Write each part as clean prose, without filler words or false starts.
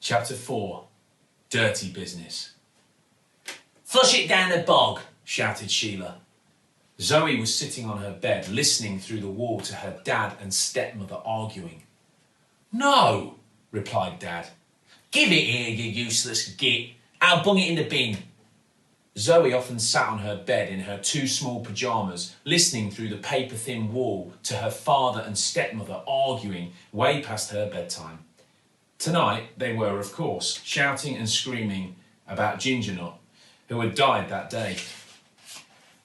Chapter 4. Dirty Business. "Flush it down the bog," shouted Sheila. Zoe was sitting on her bed, listening through the wall to her dad and stepmother arguing. "No," replied Dad. "Give it here, you useless git. I'll bung it in the bin." Zoe often sat on her bed in her two small pyjamas, listening through the paper-thin wall to her father and stepmother arguing way past her bedtime. Tonight they were, of course, shouting and screaming about Ginger Nut, who had died that day.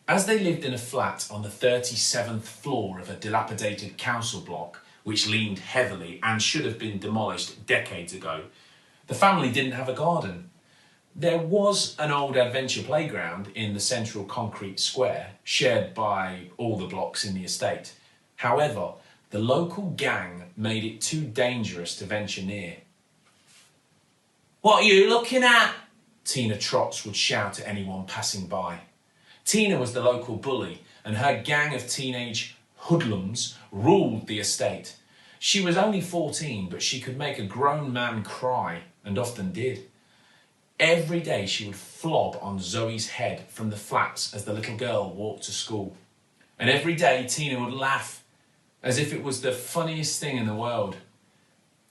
As they lived in a flat on the 37th floor of a dilapidated council block, which leaned heavily and should have been demolished decades ago, the family didn't have a garden. There was an old adventure playground in the central concrete square, shared by all the blocks in the estate. However, the local gang made it too dangerous to venture near. "What are you looking at?" Tina Trotts would shout at anyone passing by. Tina was the local bully, and her gang of teenage hoodlums ruled the estate. She was only 14, but she could make a grown man cry, and often did. Every day she would flob on Zoe's head from the flats as the little girl walked to school. And every day Tina would laugh, as if it was the funniest thing in the world.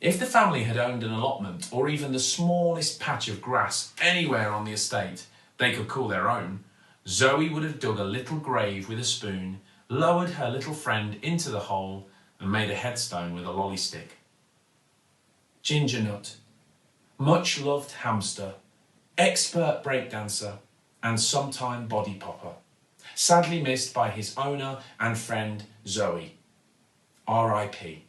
If the family had owned an allotment, or even the smallest patch of grass anywhere on the estate they could call their own, Zoe would have dug a little grave with a spoon, lowered her little friend into the hole, and made a headstone with a lolly stick. Ginger Nut, much loved hamster, expert breakdancer, and sometime body popper, sadly missed by his owner and friend Zoe. R.I.P.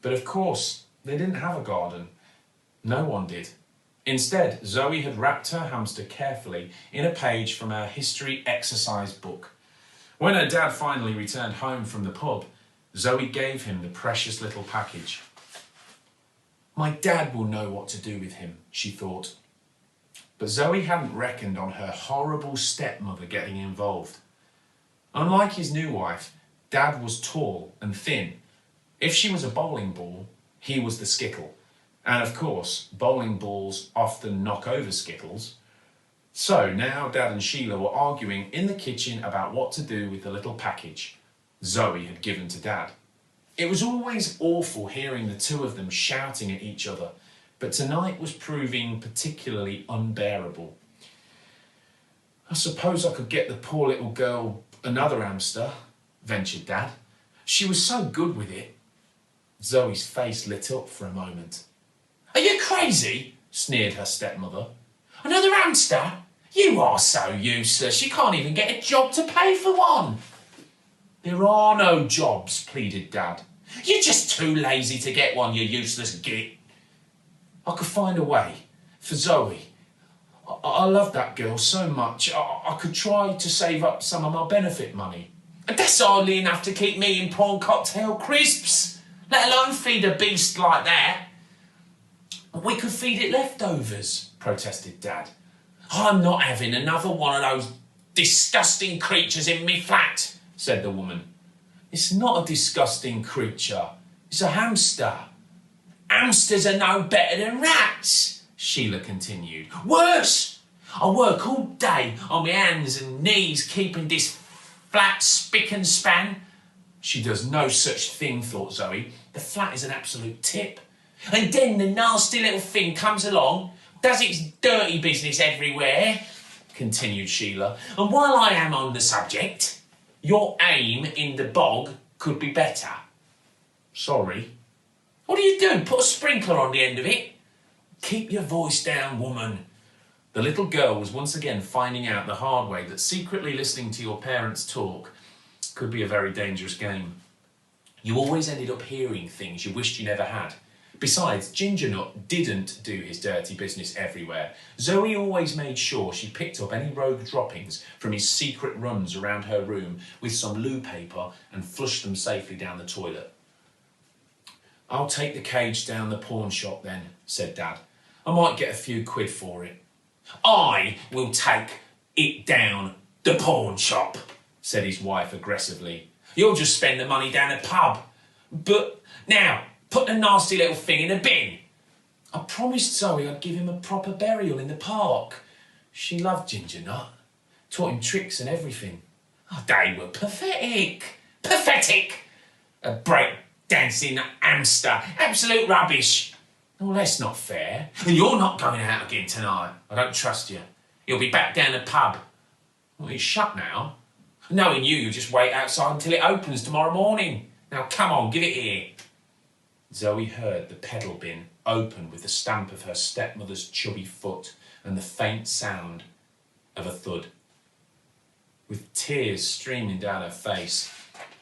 But of course, they didn't have a garden. No one did. Instead, Zoe had wrapped her hamster carefully in a page from her history exercise book. When her dad finally returned home from the pub, Zoe gave him the precious little package. My dad will know what to do with him, she thought. But Zoe hadn't reckoned on her horrible stepmother getting involved. Unlike his new wife, Dad was tall and thin. If she was a bowling ball, he was the skittle. And of course, bowling balls often knock over skittles. So now Dad and Sheila were arguing in the kitchen about what to do with the little package Zoe had given to Dad. It was always awful hearing the two of them shouting at each other, but tonight was proving particularly unbearable. I suppose I could get the poor little girl another hamster, ventured Dad. She was so good with it. Zoe's face lit up for a moment. Are you crazy? Sneered her stepmother. Another hamster? You are so useless. You can't even get a job to pay for one. There are no jobs, pleaded Dad. You're just too lazy to get one, you useless git. I could find a way. For Zoe. I love that girl so much. I could try to save up some of my benefit money. And that's hardly enough to keep me in prawn cocktail crisps, let alone feed a beast like that. We could feed it leftovers, protested Dad. I'm not having another one of those disgusting creatures in me flat, said the woman. It's not a disgusting creature. It's a hamster. Hamsters are no better than rats, Sheila continued. Worse! I work all day on my hands and knees keeping this flat spick and span. She does no such thing, thought Zoe. The flat is an absolute tip. And then the nasty little thing comes along, does its dirty business everywhere, continued Sheila. And while I am on the subject, your aim in the bog could be better. Sorry. What are you doing? Put a sprinkler on the end of it? Keep your voice down, woman. The little girl was once again finding out the hard way that secretly listening to your parents talk could be a very dangerous game. You always ended up hearing things you wished you never had. Besides, Ginger Nut didn't do his dirty business everywhere. Zoe always made sure she picked up any rogue droppings from his secret runs around her room with some loo paper and flushed them safely down the toilet. I'll take the cage down the pawn shop then, said Dad. I might get a few quid for it. I will take it down the pawn shop, said his wife aggressively. You'll just spend the money down a pub. But now, put the nasty little thing in a bin. I promised Zoe I'd give him a proper burial in the park. She loved Ginger Nut. Taught him tricks and everything. Oh, they were pathetic. Pathetic! A break-dancing hamster. Absolute rubbish. Well, that's not fair. And you're not going out again tonight. I don't trust you. You'll be back down the pub. Well, it's shut now. Knowing you just wait outside until it opens tomorrow morning. Now, come on, give it here. Zoe heard the pedal bin open with the stamp of her stepmother's chubby foot and the faint sound of a thud. With tears streaming down her face,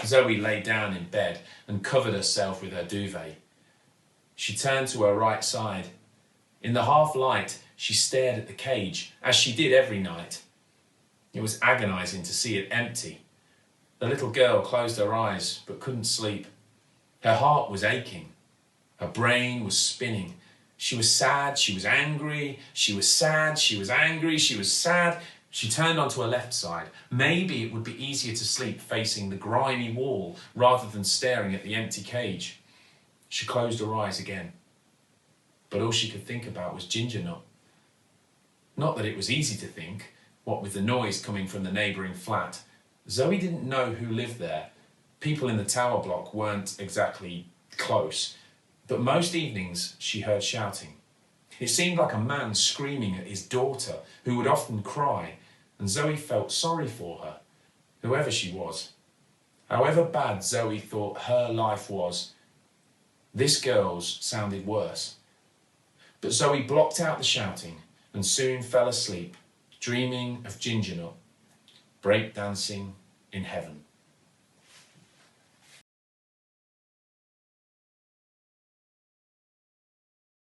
Zoe lay down in bed and covered herself with her duvet. She turned to her right side. In the half-light, she stared at the cage, as she did every night. It was agonising to see it empty. The little girl closed her eyes, but couldn't sleep. Her heart was aching. Her brain was spinning. She was sad, she was angry, she was sad, she was angry, she was sad. She turned onto her left side. Maybe it would be easier to sleep facing the grimy wall rather than staring at the empty cage. She closed her eyes again. But all she could think about was Ginger Nut. Not that it was easy to think, what with the noise coming from the neighbouring flat. Zoe didn't know who lived there. People in the tower block weren't exactly close. But most evenings she heard shouting. It seemed like a man screaming at his daughter, who would often cry, and Zoe felt sorry for her, whoever she was. However bad Zoe thought her life was, this girl's sounded worse. But Zoe blocked out the shouting and soon fell asleep, dreaming of Ginger Nut, breakdancing in heaven.